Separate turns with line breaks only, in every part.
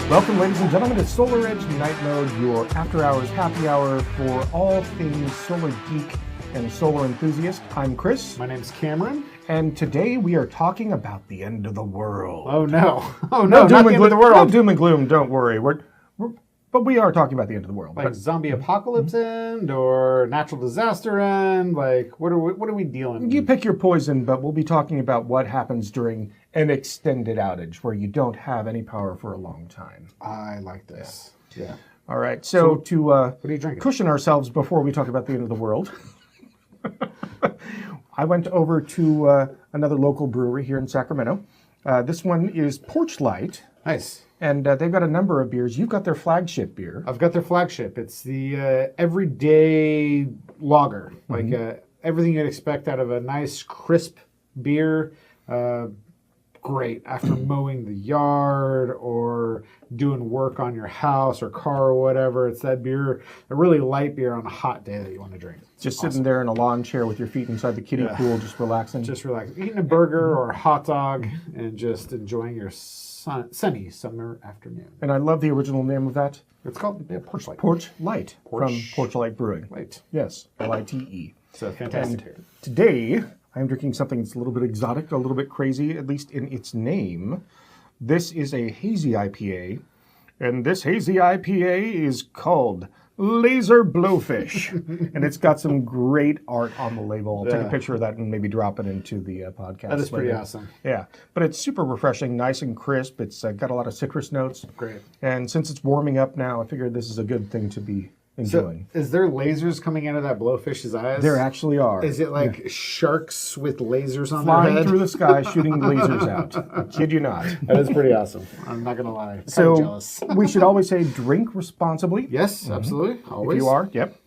Welcome, ladies and gentlemen, to SolarEdge Night Mode, your after-hours happy hour for all things solar geek and solar enthusiast. I'm Chris.
My name's Cameron.
And today we are talking about the end of the world.
Oh, no. Oh, no, not the end of the world.
No doom and gloom, don't worry. But we are talking about the end of the world.
Like zombie apocalypse end or natural disaster end? Like, what are we dealing with?
You pick your poison, but we'll be talking about what happens during an extended outage where you don't have any power for a long time.
I like this. Yeah.
All right. So to
what are you drinking?
Cushion ourselves before we talk about the end of the world, I went over to another local brewery here in Sacramento. This one is Porch Light.
Nice.
And they've got a number of beers. You've got their flagship beer.
I've got their flagship. It's the everyday lager. Like everything you'd expect out of a nice, crisp beer. Great after mowing the yard or doing work on your house or car or whatever. It's that beer, a really light beer on a hot day that you want to drink.
Just sitting there in a lawn chair with your feet inside the kiddie pool, just relaxing.
Just relaxing. Eating a burger or a hot dog and just enjoying your sunny summer afternoon.
And I love the original name of that.
It's called Porch Light.
Porch Light from Porch Light Brewing.
Light.
Yes, L-I-T-E.
So fantastic.
And today, I'm drinking something that's a little bit exotic, a little bit crazy, at least in its name. This is a hazy IPA, and this hazy IPA is called Laser Blowfish. And it's got some great art on the label. I'll take a picture of that and maybe drop it into the podcast.
That is pretty awesome.
Yeah, but it's super refreshing, nice and crisp. It's got a lot of citrus notes.
Great.
And since it's warming up now, I figured this is a good thing to be enjoying.
So, is there lasers coming out of that blowfish's eyes?
There actually are.
Is it like sharks with lasers on
flying
their head?
through the sky, shooting lasers out? I kid you not.
That is pretty awesome. I'm not going to lie. I'm
so
jealous.
We should always say drink responsibly.
Yes, absolutely. Always.
If you are, yep.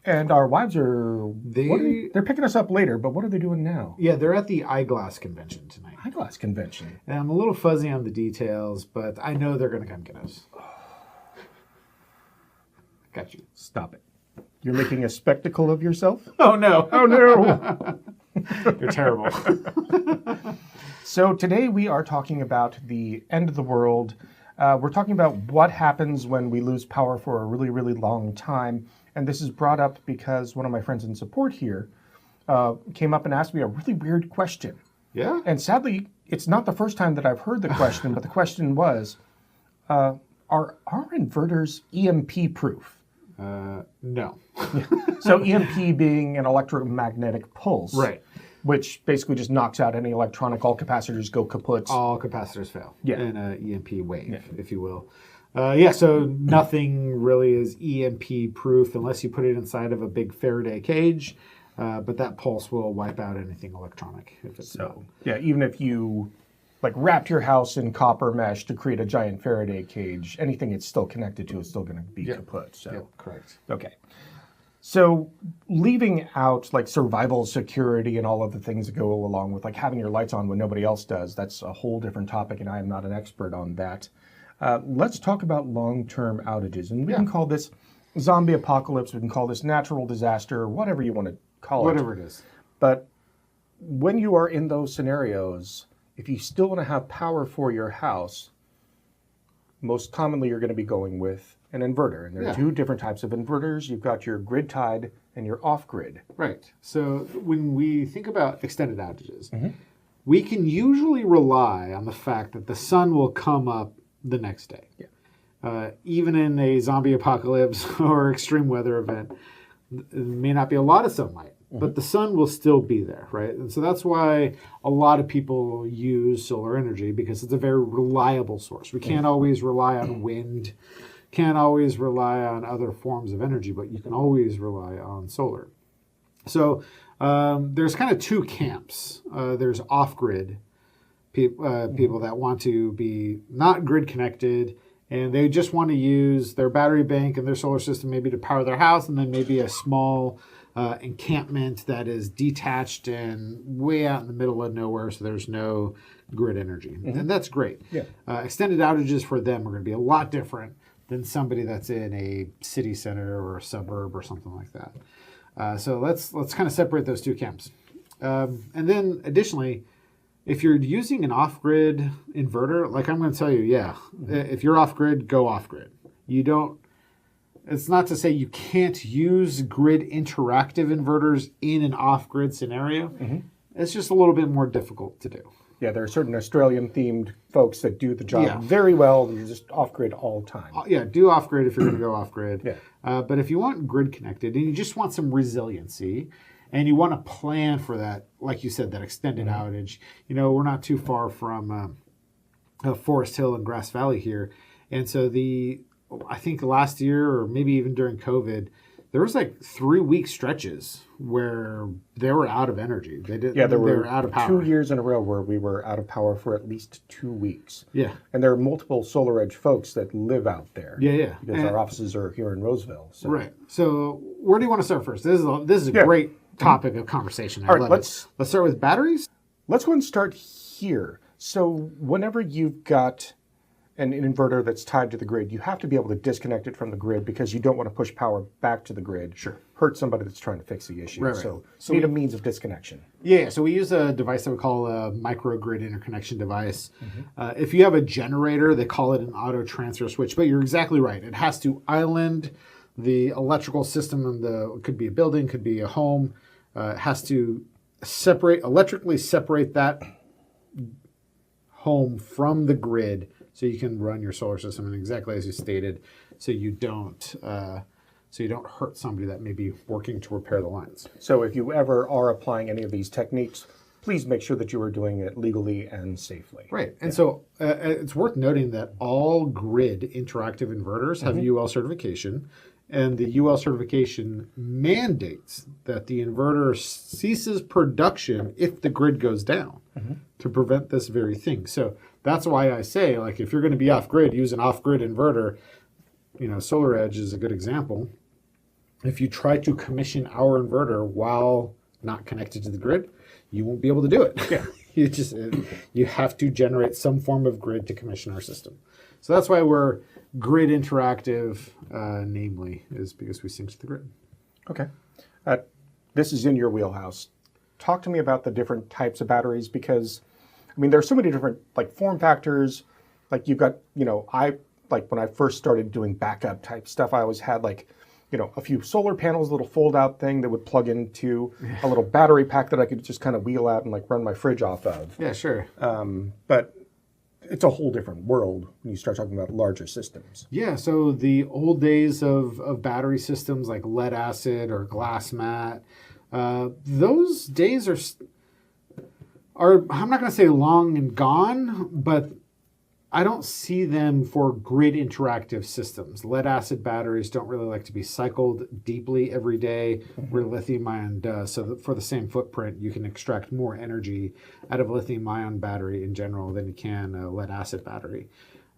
And our wives are, they're picking us up later, but what are they doing now?
Yeah, they're at the Eyeglass Convention tonight.
Eyeglass Convention.
And I'm a little fuzzy on the details, but I know they're going to come get us. Got you.
Stop it. You're making a spectacle of yourself?
Oh, no.
Oh, no.
You're terrible.
So today we are talking about the end of the world. We're talking about what happens when we lose power for a really, really long time. And this is brought up because one of my friends in support here came up and asked me a really weird question.
Yeah?
And sadly, it's not the first time that I've heard the question, but the question was, are our inverters EMP proof?
No.
So EMP being an electromagnetic pulse.
Right.
Which basically just knocks out any electronic, all capacitors go kaput.
All capacitors fail.
Yeah.
In an EMP wave, if you will. So nothing really is EMP proof unless you put it inside of a big Faraday cage. But that pulse will wipe out anything electronic if it's so.
Yeah, even if you wrapped your house in copper mesh to create a giant Faraday cage, anything it's still connected to is still going to be kaput. So.
Yep, correct.
Okay. So leaving out survival security and all of the things that go along with having your lights on when nobody else does, that's a whole different topic, and I am not an expert on that. Let's talk about long-term outages, and we can call this zombie apocalypse, we can call this natural disaster, whatever you want to call it.
Whatever it is.
But when you are in those scenarios, if you still want to have power for your house, most commonly you're going to be going with an inverter. And there are two different types of inverters. You've got your grid-tied and your off-grid.
Right. So when we think about extended outages, we can usually rely on the fact that the sun will come up the next day. Yeah. Even in a zombie apocalypse or extreme weather event, there may not be a lot of sunlight, but the sun will still be there, right? And so that's why a lot of people use solar energy, because it's a very reliable source. We can't always rely on wind, can't always rely on other forms of energy, but you can always rely on solar. So there's kind of two camps. There's off-grid people that want to be not grid connected, and they just want to use their battery bank and their solar system maybe to power their house, and then maybe a small encampment that is detached and way out in the middle of nowhere, so there's no grid energy. And that's great. Yeah. Extended outages for them are going to be a lot different than somebody that's in a city center or a suburb or something like that. So let's kind of separate those two camps. And then additionally, If you're using an off-grid inverter, like I'm going to tell you, yeah, if you're off-grid, go off-grid. You don't. It's not to say you can't use grid interactive inverters in an off-grid scenario. It's just a little bit more difficult to do.
Yeah, there are certain Australian-themed folks that do the job very well. You're just off-grid all the time.
Yeah, do off-grid if you're going to go off-grid.
Yeah.
But if you want grid-connected and you just want some resiliency and you want to plan for that, like you said, that extended outage. You know, we're not too far from Forest Hill and Grass Valley here. And so I think last year or maybe even during COVID, there was like 3-week stretches where they were out of energy. They were out of power.
2 years in a row where we were out of power for at least 2 weeks.
Yeah.
And there are multiple SolarEdge folks that live out there.
Yeah.
Because our offices are here in Roseville. So.
Right. So where do you want to start first? This is a great topic of conversation.
All right, let's
start with batteries.
Let's go and start here. So whenever you've got an inverter that's tied to the grid, you have to be able to disconnect it from the grid because you don't want to push power back to the grid.
Sure.
Hurt somebody that's trying to fix the issue.
Right.
So you need a means of disconnection.
Yeah, so we use a device that we call a microgrid interconnection device. If you have a generator, they call it an auto transfer switch, but you're exactly right. It has to island the electrical system, it could be a building, could be a home. It has to electrically separate that home from the grid so you can run your solar system, and exactly as you stated, so you don't hurt somebody that may be working to repair the lines.
So if you ever are applying any of these techniques, please make sure that you are doing it legally and safely.
Right. And so it's worth noting that all grid interactive inverters have UL certification, and the UL certification mandates that the inverter ceases production if the grid goes down to prevent this very thing. So that's why I say, like, if you're going to be off-grid, use an off-grid inverter. You know, SolarEdge is a good example. If you try to commission our inverter while not connected to the grid, you won't be able to do it.
Yeah.
You have to generate some form of grid to commission our system. So that's why we're grid interactive, namely, is because we sync to the grid.
Okay. This is in your wheelhouse. Talk to me about the different types of batteries because, I mean, there are so many different form factors. Like you've got, when I first started doing backup type stuff, I always had a few solar panels, a little fold out thing that would plug into a little battery pack that I could just kind of wheel out and run my fridge off of.
Yeah, sure.
But it's a whole different world when you start talking about larger systems.
Yeah, so the old days of battery systems like lead acid or glass mat, those days are I'm not going to say long and gone, but I don't see them for grid interactive systems. Lead acid batteries don't really like to be cycled deeply every day, where lithium ion does. So for the same footprint, you can extract more energy out of a lithium ion battery in general than you can a lead acid battery.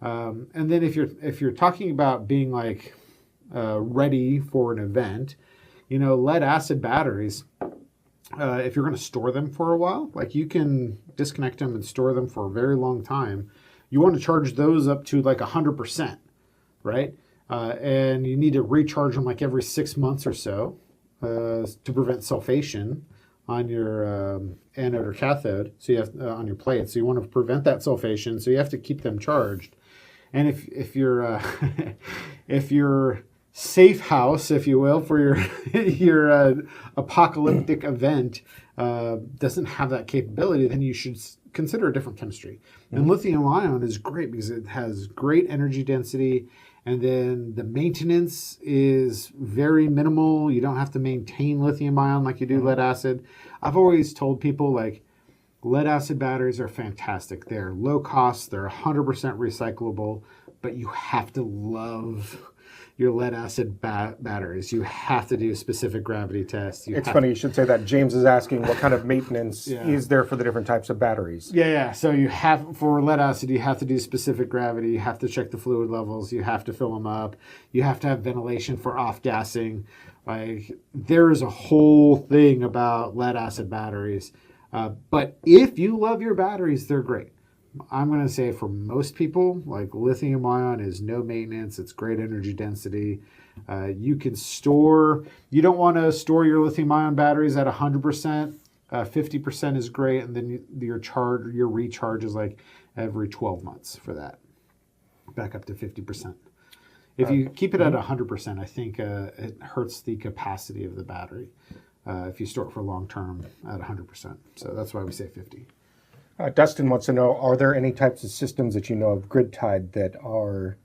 And then if you're talking about being ready for an event, lead acid batteries, if you're going to store them for a while, you can disconnect them and store them for a very long time. You want to charge those up to 100%, right? And you need to recharge them every 6 months or so to prevent sulfation on your anode or cathode. So you have on your plate. So you want to prevent that sulfation. So you have to keep them charged. And if you're if your safe house, if you will, for your apocalyptic event doesn't have that capability, then you should consider a different chemistry. And lithium ion is great because it has great energy density, and then the maintenance is very minimal. You don't have to maintain lithium ion like you do lead acid. I've always told people lead acid batteries are fantastic. They're low cost, they're 100% recyclable, but you have to love your lead acid batteries. You have to do specific gravity tests.
It's funny you should say that. James is asking what kind of maintenance is there for the different types of batteries.
Yeah. So you have, for lead acid, you have to do specific gravity. You have to check the fluid levels. You have to fill them up. You have to have ventilation for off-gassing. There's a whole thing about lead acid batteries. But if you love your batteries, they're great. I'm going to say for most people, lithium ion is no maintenance. It's great energy density. You don't want to store your lithium ion batteries at 100%. 50% is great, and then your recharge is like every 12 months for that, back up to 50%. If you keep it at 100%, I think it hurts the capacity of the battery if you store it for long term at 100%. So that's why we say 50.
Dustin wants to know, are there any types of systems that you know of grid-tied that are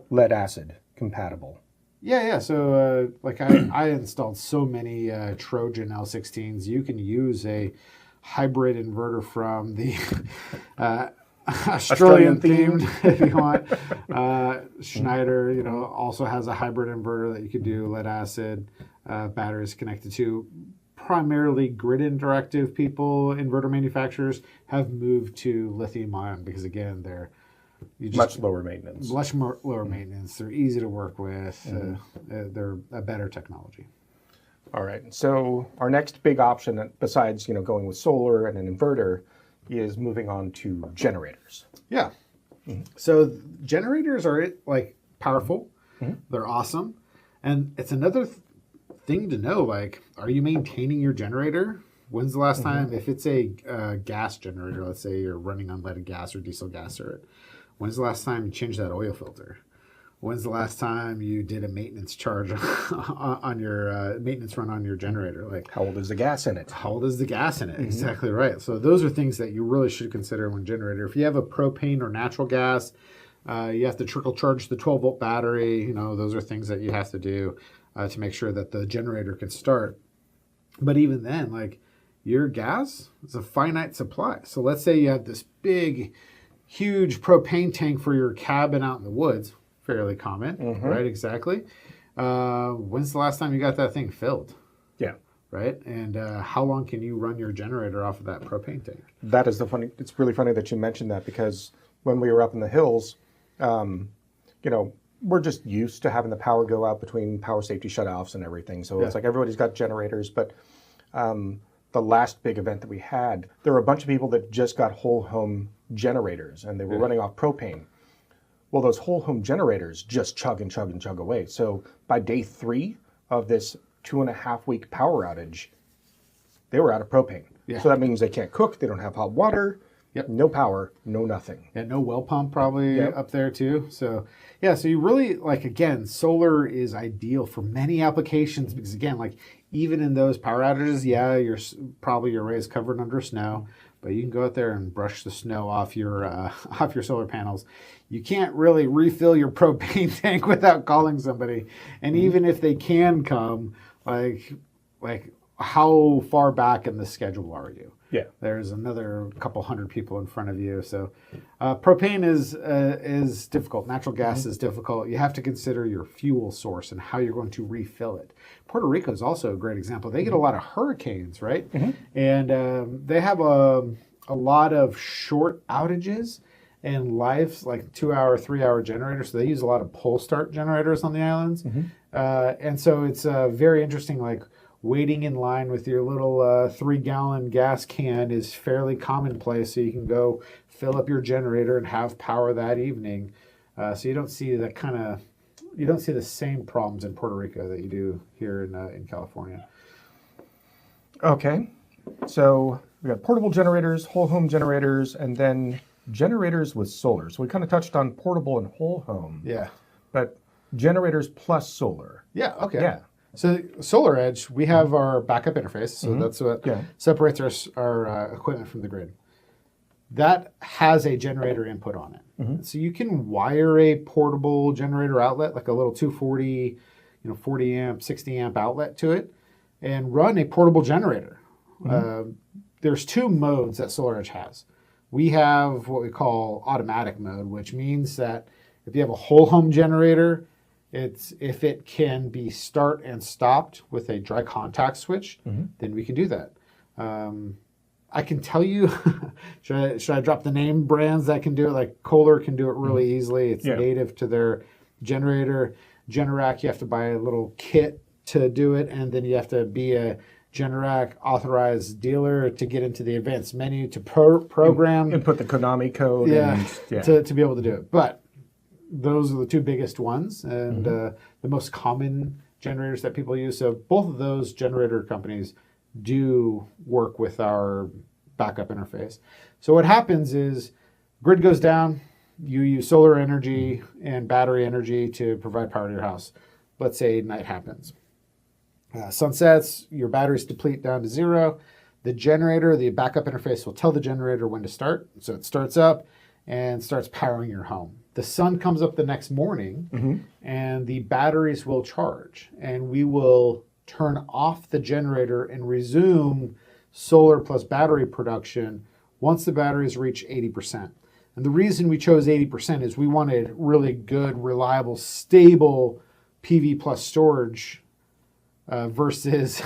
lead acid compatible?
Yeah. So I installed so many Trojan L16s. You can use a hybrid inverter from the Australian themed if you want. Schneider, also has a hybrid inverter that you could do lead acid batteries connected to. Primarily grid interactive people, inverter manufacturers have moved to lithium ion because again, they're
much lower maintenance.
Much more lower maintenance. They're easy to work with. They're a better technology.
All right. So our next big option, besides going with solar and an inverter, is moving on to generators.
Yeah. So generators are like powerful. They're awesome, and it's another thing to know. Like, are you maintaining your generator? When's the last time? If it's a gas generator, let's say you're running unleaded gas or diesel gas, when's the last time you changed that oil filter? When's the last time you did a maintenance charge on your maintenance run on your generator? Like,
how old is the gas in it?
How old is the gas in it? Exactly right. So those are things that you really should consider when generator. If you have a propane or natural gas, you have to trickle charge the 12-volt battery. Those are things that you have to do to make sure that the generator can start. But even then, like, your gas is a finite supply. So let's say you have this big, huge propane tank for your cabin out in the woods. Fairly common, right? Exactly. When's the last time you got that thing filled?
Yeah.
Right? And how long can you run your generator off of that propane tank?
That is it's really funny that you mentioned that, because when we were up in the hills, we're just used to having the power go out between power safety shutoffs and everything. So it's like everybody's got generators. But the last big event that we had, there were a bunch of people that just got whole home generators, and they were running off propane. Well, those whole home generators just chug and chug and chug away. So by day 3 of this 2.5-week power outage, they were out of propane. Yeah. So that means they can't cook, they don't have hot water, no power, no nothing.
Yeah, no well pump probably up there too. So so you really, again, solar is ideal for many applications because again, even in those power outages, your array is covered under snow, but you can go out there and brush the snow off your solar panels. You can't really refill your propane tank without calling somebody. And even if they can come, how far back in the schedule are you?
Yeah.
There's another couple hundred people in front of you. So propane is difficult. Natural gas is difficult. You have to consider your fuel source and how you're going to refill it. Puerto Rico is also a great example. They get a lot of hurricanes, right? And they have a lot of short outages and lives, like 2-hour, 3-hour generators. So they use a lot of pole start generators on the islands. And so it's very interesting, waiting in line with your little 3-gallon gas can is fairly commonplace. So you can go fill up your generator and have power that evening. So you don't see the same problems in Puerto Rico that you do here in California.
Okay. So we got portable generators, whole home generators, and then generators with solar. So we kind of touched on portable and whole home.
Yeah.
But generators plus solar.
Yeah, okay.
Yeah.
So SolarEdge, we have our backup interface. So that's what separates our equipment from the grid. That has a generator input on it. So you can wire a portable generator outlet, like a little 240, 40 amp, 60 amp outlet to it, and run a portable generator. There's 2 modes that SolarEdge has. We have what we call automatic mode, which means that if you have a whole home generator, if it can be start and stopped with a dry contact switch, then we can do that. I can tell you, should I drop the name brands that can do it? Like Kohler can do it really easily. It's native to their generator. Generac, you have to buy a little kit to do it, and then you have to be a Generac authorized dealer to get into the advanced menu to program.
Input the Konami code.
To be able to do it. But those are the 2 biggest ones and the most common generators that people use. So both of those generator companies do work with our backup interface. So what happens is grid goes down, you use solar energy and battery energy to provide power to your house. Let's say night happens. Sun sets, your batteries deplete down to zero. The generator, the backup interface will tell the generator when to start. So it starts up and starts powering your home. The sun comes up the next morning and the batteries will charge, and we will turn off the generator and resume solar plus battery production once the batteries reach 80%. And the reason we chose 80% is we wanted really good, reliable, stable PV plus storage versus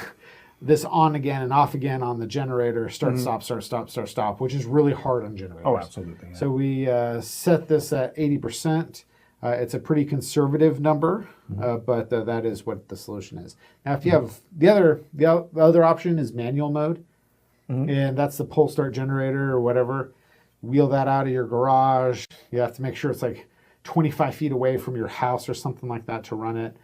this on again and off again on the generator, start, stop, which is really hard on generators.
Oh, absolutely. Yeah.
So we set this at 80%. It's a pretty conservative number, but that is what the solution is. Now, if you have the other option is manual mode, and that's the pull start generator or whatever. Wheel that out of your garage. You have to make sure it's like 25 feet away from your house or something like that to run it.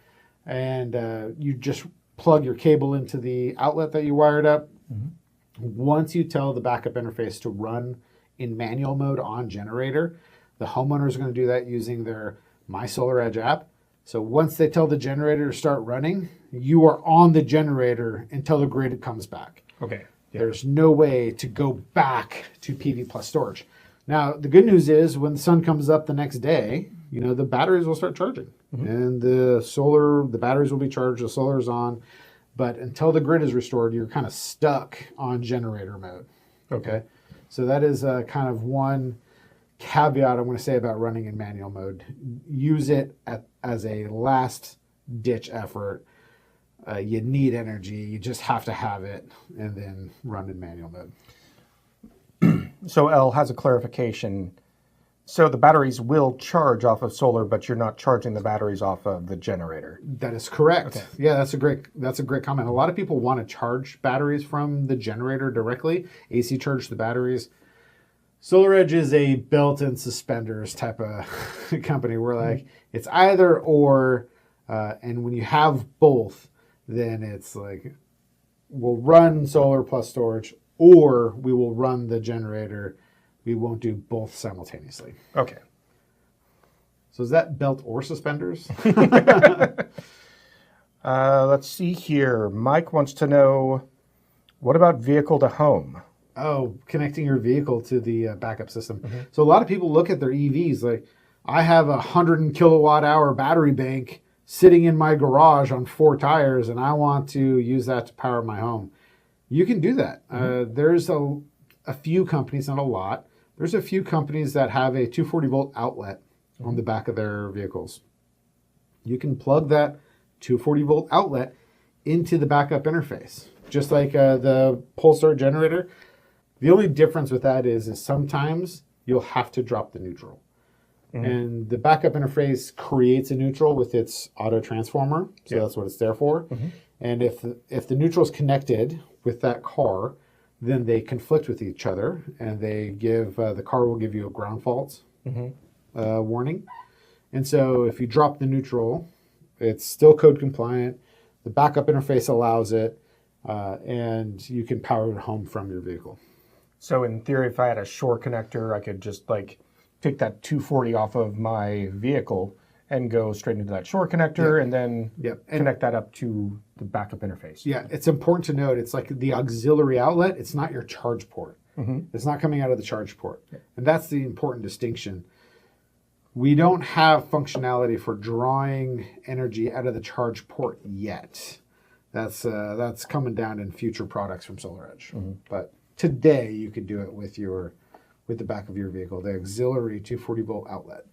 And you just plug your cable into the outlet that you wired up. Once you tell the backup interface to run in manual mode on generator, the homeowner is going to do that using their My SolarEdge app. So once they tell the generator to start running, you are on the generator until the grid comes back.
Okay. Yeah.
There's no way to go back to PV plus storage. Now, the good news is when the sun comes up the next day, the batteries will start charging. And the batteries will be charged, the solar's on. But until the grid is restored, you're kind of stuck on generator mode. Okay. So that is kind of one caveat I'm going to say about running in manual mode. Use it as a last ditch effort. You need energy. You just have to have it, and then run in manual mode.
So Elle has a clarification. So the batteries will charge off of solar, but you're not charging the batteries off of the generator.
That is correct.
Okay.
Yeah, that's a great comment. A lot of people want to charge batteries from the generator directly, AC charge the batteries. SolarEdge is a belt and suspenders type of company. We're like, it's either or, and when you have both, then it's like, we'll run solar plus storage, or we will run the generator. We won't do both simultaneously.
Okay.
So is that belt or suspenders?
Let's see here. Mike wants to know, what about vehicle to home?
Oh, connecting your vehicle to the backup system. So a lot of people look at their EVs like, I have 100 kilowatt hour battery bank sitting in my garage on 4 tires, and I want to use that to power my home. You can do that. There's a few companies, not a lot. There's a few companies that have a 240 volt outlet on the back of their vehicles. You can plug that 240 volt outlet into the backup interface, just like the pull start generator. The only difference with that is sometimes you'll have to drop the neutral. And the backup interface creates a neutral with its auto transformer. So that's what it's there for. And if the neutral is connected with that car, then they conflict with each other, and they give the car will give you a ground fault warning. And so if you drop the neutral, it's still code compliant. The backup interface allows it, and you can power your home from your vehicle.
So in theory, if I had a shore connector, I could just take that 240 off of my vehicle and go straight into that shore connector and then connect that up to the backup interface.
Yeah, it's important to note, it's like the auxiliary outlet, it's not your charge port. It's not coming out of the charge port. And that's the important distinction. We don't have functionality for drawing energy out of the charge port yet. That's coming down in future products from SolarEdge. But today you could do it with the back of your vehicle, the auxiliary 240 volt outlet.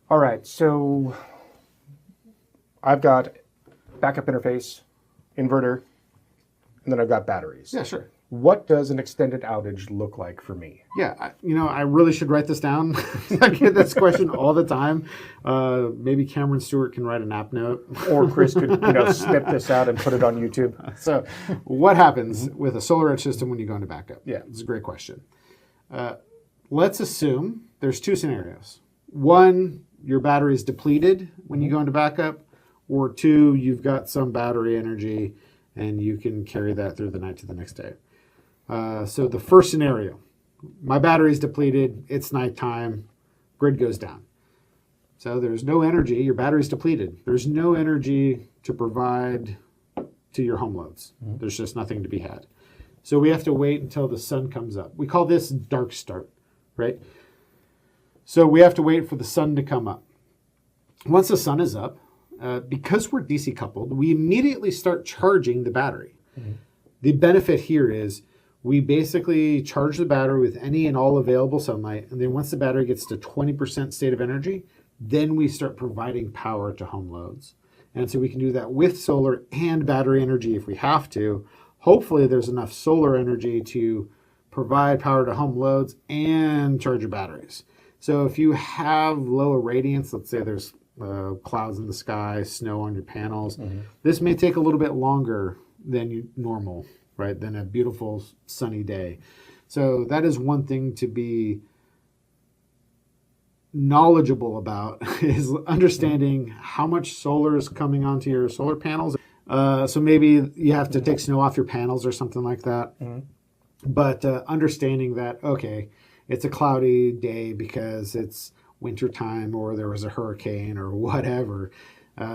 All right, so I've got backup interface, inverter, and then I've got batteries.
Yeah, sure.
What does an extended outage look like for me?
Yeah, I really should write this down. I get this question all the time. Maybe Cameron Stewart can write an app note.
Or Chris could snip this out and put it on YouTube.
So what happens with a SolarEdge system when you go into backup?
Yeah.
It's a great question. Let's assume there's 2 scenarios. 1, your battery is depleted when you go into backup, or 2, you've got some battery energy and you can carry that through the night to the next day. So the first scenario, my battery's depleted, it's nighttime, grid goes down. So there's no energy, your battery's depleted. There's no energy to provide to your home loads. There's just nothing to be had. So we have to wait until the sun comes up. We call this dark start, right? So we have to wait for the sun to come up. Once the sun is up, because we're DC coupled, we immediately start charging the battery. The benefit here is we basically charge the battery with any and all available sunlight, and then once the battery gets to 20% state of energy, then we start providing power to home loads. And so we can do that with solar and battery energy if we have to. Hopefully there's enough solar energy to provide power to home loads and charge your batteries. So if you have low irradiance, let's say there's clouds in the sky, snow on your panels, this may take a little bit longer than normal, right? Than a beautiful sunny day. So that is one thing to be knowledgeable about, is understanding how much solar is coming onto your solar panels. So maybe you have to take snow off your panels or something like that. But understanding that, okay, it's a cloudy day because it's winter time or there was a hurricane or whatever.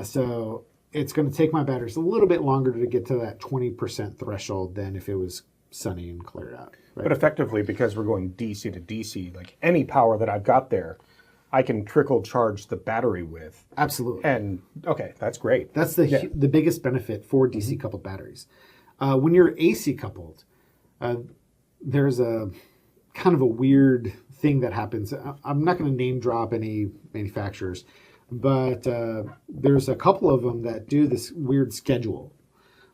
So it's going to take my batteries a little bit longer to get to that 20% threshold than if it was sunny and cleared out. Right?
But effectively, because we're going DC to DC, like any power that I've got there, I can trickle charge the battery with.
Absolutely.
And okay, that's great.
That's the biggest benefit for DC coupled batteries. When you're AC coupled, there's a kind of a weird thing that happens. I'm not going to name drop any manufacturers, but there's a couple of them that do this weird schedule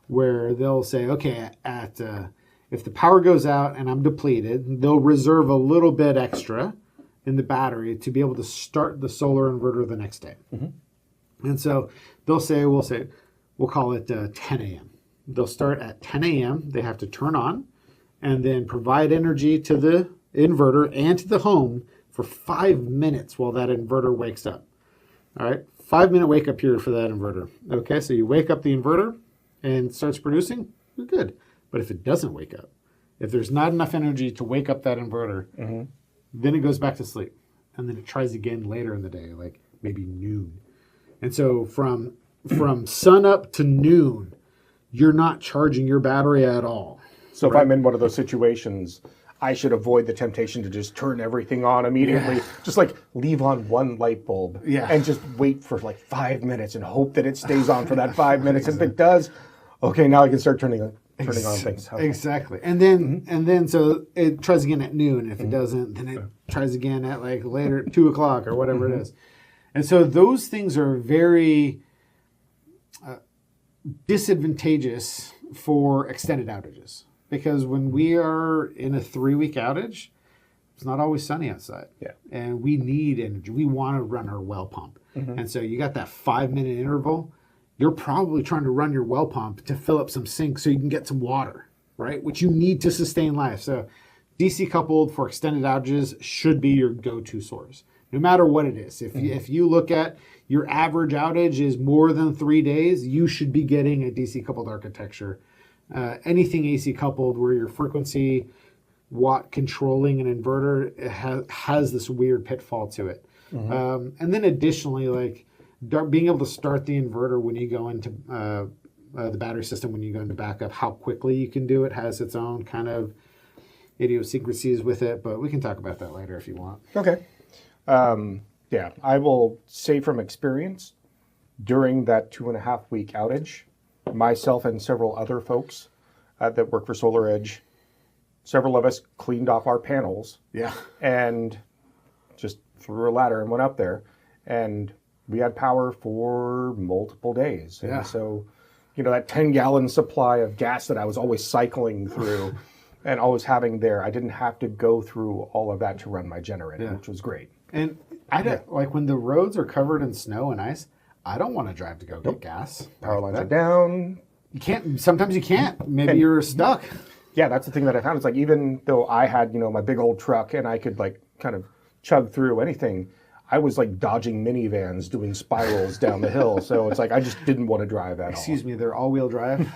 where they'll say, okay, if the power goes out and I'm depleted, they'll reserve a little bit extra in the battery to be able to start the solar inverter the next day. And so we'll call it 10 a.m. They'll start at 10 a.m. They have to turn on and then provide energy to the inverter and to the home for 5 minutes while that inverter wakes up. All right, 5-minute wake up period for that inverter. Okay, so you wake up the inverter and it starts producing, you're good. But if it doesn't wake up, if there's not enough energy to wake up that inverter, then it goes back to sleep. And then it tries again later in the day, like maybe noon. And so from sun up to noon, you're not charging your battery at all.
So if I'm in one of those situations, I should avoid the temptation to just turn everything on immediately. Just like leave on one light bulb and just wait for like 5 minutes and hope that it stays on for that 5 minutes. And if it does, okay, now I can start turning on things. Okay.
Exactly. And then so it tries again at noon. If it doesn't, then it tries again at like later, 2 o'clock or whatever it is. And so those things are very disadvantageous for extended outages. Because when we are in a 3-week outage, it's not always sunny outside. And we need energy. We want to run our well pump. And so you got that 5-minute interval. You're probably trying to run your well pump to fill up some sinks so you can get some water, right? Which you need to sustain life. So DC coupled for extended outages should be your go-to source, no matter what it is. If you look at your average outage is more than 3 days, you should be getting a DC coupled architecture. Anything AC coupled where your frequency watt controlling an inverter has this weird pitfall to it. And then additionally, like being able to start the inverter when you go into the battery system, when you go into backup, how quickly you can do it has its own kind of idiosyncrasies with it, but we can talk about that later if you want.
Okay. Yeah, I will say from experience, during that 2.5-week outage, myself and several other folks that work for SolarEdge, several of us cleaned off our panels and just threw a ladder and went up there, and we had power for multiple days. And so, that 10-gallon supply of gas that I was always cycling through and always having there, I didn't have to go through all of that to run my generator, which was great.
And I don't, like when the roads are covered in snow and ice, I don't want to drive to go get gas.
Power lines are down.
You can't. Sometimes you can't. Maybe you're stuck.
Yeah, that's the thing that I found. It's like even though I had, my big old truck and I could like kind of chug through anything, I was like dodging minivans doing spirals down the hill. So it's like I just didn't want to drive at all.
Excuse me, they're all-wheel drive?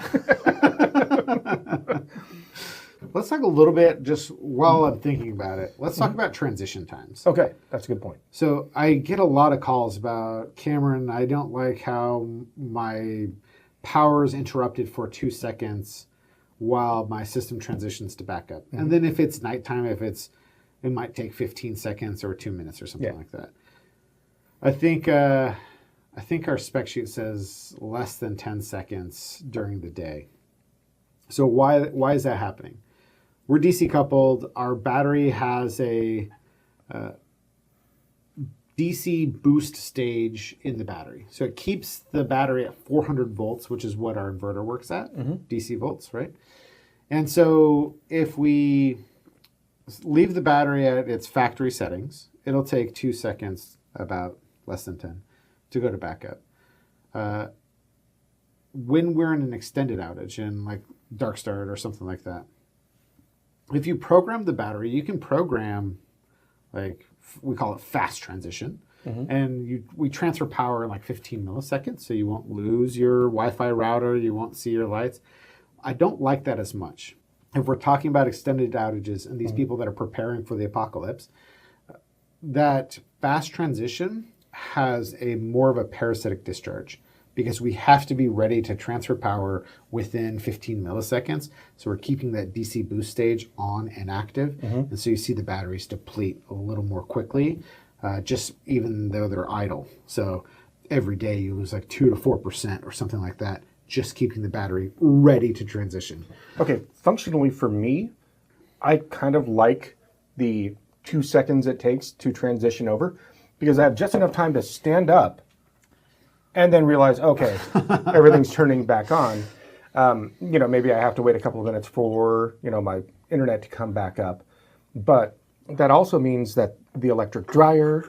Let's talk a little bit, just while I'm thinking about it, let's talk about transition times.
Okay, that's a good point.
So I get a lot of calls about, Cameron, I don't like how my power is interrupted for 2 seconds while my system transitions to backup. And then if it's nighttime, it might take 15 seconds or 2 minutes or something like that. I think our spec sheet says less than 10 seconds during the day. So why is that happening? We're DC coupled. Our battery has a DC boost stage in the battery. So it keeps the battery at 400 volts, which is what our inverter works at, DC volts, right? And so if we leave the battery at its factory settings, it'll take 2 seconds, about less than 10, to go to backup. When we're in an extended outage, and like dark start or something like that, if you program the battery, you can program, like we call it fast transition, and we transfer power in like 15 milliseconds, so you won't lose your Wi-Fi router, you won't see your lights. I don't like that as much. If we're talking about extended outages and these people that are preparing for the apocalypse, that fast transition has more of a parasitic discharge, because we have to be ready to transfer power within 15 milliseconds. So we're keeping that DC boost stage on and active. And so you see the batteries deplete a little more quickly, just even though they're idle. So every day you lose like 2 to 4% or something like that, just keeping the battery ready to transition.
Okay, functionally for me, I kind of like the 2 seconds it takes to transition over, because I have just enough time to stand up and then realize, okay, everything's turning back on. Maybe I have to wait a couple of minutes for, my internet to come back up. But that also means that the electric dryer,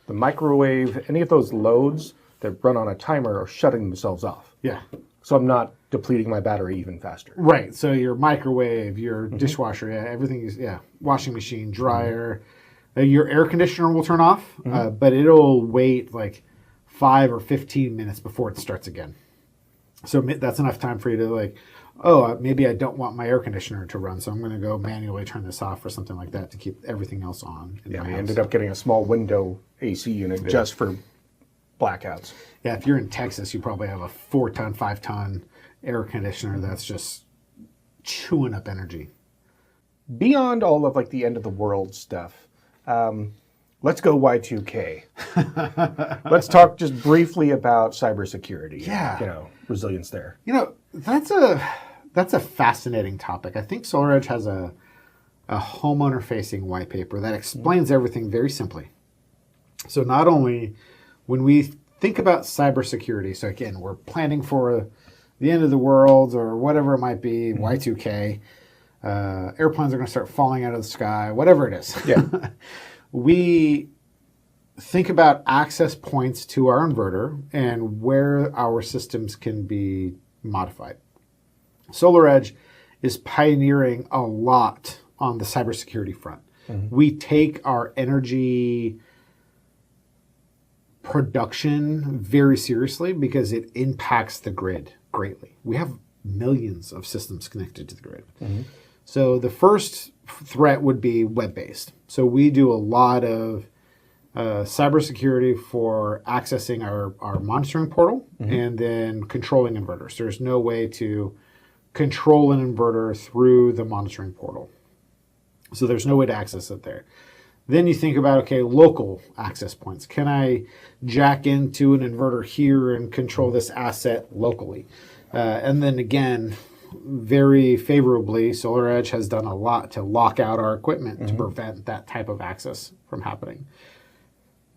the microwave, any of those loads that run on a timer are shutting themselves off.
Yeah.
So I'm not depleting my battery even faster.
Right. So your microwave, your dishwasher, everything is, washing machine, dryer. Your air conditioner will turn off, but it'll wait like 5 or 15 minutes before it starts again. So that's enough time for you to maybe I don't want my air conditioner to run, so I'm going to go manually turn this off or something like that to keep everything else on.
Yeah, we ended up getting a small window AC unit just for blackouts.
Yeah, if you're in Texas, you probably have a 4-ton, 5-ton air conditioner that's just chewing up energy.
Beyond all of like the end of the world stuff, let's go Y2K. Let's talk just briefly about cybersecurity.
Yeah.
Resilience there.
That's a fascinating topic. I think SolarEdge has a homeowner-facing white paper that explains everything very simply. So not only when we think about cybersecurity, so again, we're planning for the end of the world or whatever it might be, Y2K, airplanes are going to start falling out of the sky, whatever it is.
Yeah.
We think about access points to our inverter and where our systems can be modified. SolarEdge is pioneering a lot on the cybersecurity front. We take our energy production very seriously because it impacts the grid greatly. We have millions of systems connected to the grid. So the first threat would be web-based. So we do a lot of cybersecurity for accessing our monitoring portal and then controlling inverters. There's no way to control an inverter through the monitoring portal. So there's no way to access it there. Then you think about, local access points. Can I jack into an inverter here and control this asset locally? And then again, very favorably, SolarEdge has done a lot to lock out our equipment to prevent that type of access from happening.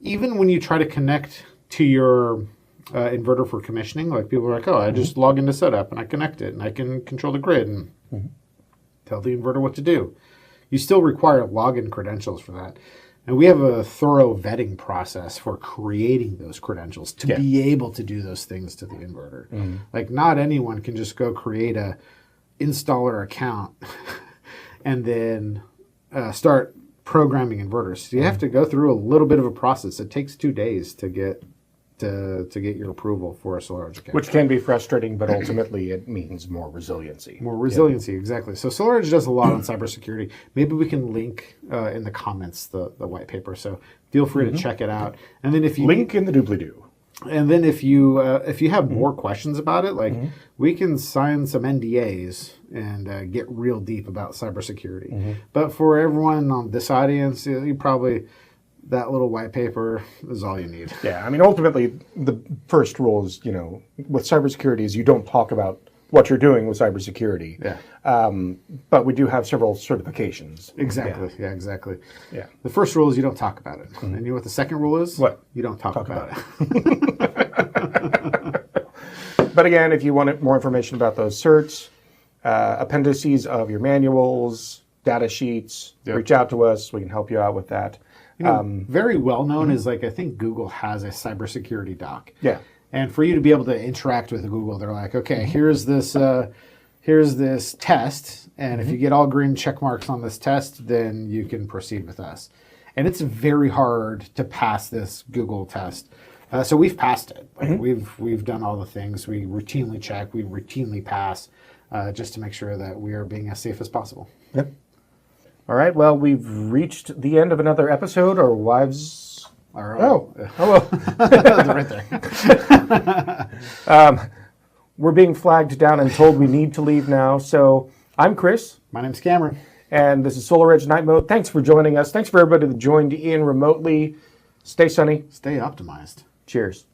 Even when you try to connect to your inverter for commissioning, like people are like, I just log into setup and I connect it and I can control the grid and tell the inverter what to do. You still require login credentials for that. And we have a thorough vetting process for creating those credentials to be able to do those things to the inverter. Like not anyone can just go create a installer account and then start programming inverters. So you have to go through a little bit of a process. It takes 2 days to to get your approval for a SolarEdge account.
Which can be frustrating, but ultimately it means more resiliency.
More resiliency, exactly. So SolarEdge does a lot on cybersecurity. Maybe we can link in the comments the white paper. So feel free to check it out. And then if you
link in the doobly-doo.
And then if you have more questions about it, like we can sign some NDAs and get real deep about cybersecurity. But for everyone on this audience, you probably that little white paper is all you need.
Yeah, I mean, ultimately, the first rule is, with cybersecurity is you don't talk about what you're doing with cybersecurity.
Yeah.
But we do have several certifications.
Exactly. Yeah, exactly.
Yeah.
The first rule is you don't talk about it. And you know what the second rule is?
What?
You don't talk about it.
But again, if you want more information about those certs, appendices of your manuals, data sheets, reach out to us. We can help you out with that.
Very well known is I think Google has a cybersecurity doc.
Yeah.
And for you to be able to interact with Google, they're like, okay, here's this test, and if you get all green check marks on this test, then you can proceed with us. And it's very hard to pass this Google test. So we've passed it. We've done all the things. We routinely check. We routinely pass, just to make sure that we are being as safe as possible.
Yep. All right. Well, we've reached the end of another episode. Our wives.
Well. Right there.
We're being flagged down and told we need to leave now. So I'm Chris.
My name's Cameron.
And this is SolarEdge Night Mode. Thanks for joining us. Thanks for everybody that joined in remotely. Stay sunny.
Stay optimized.
Cheers.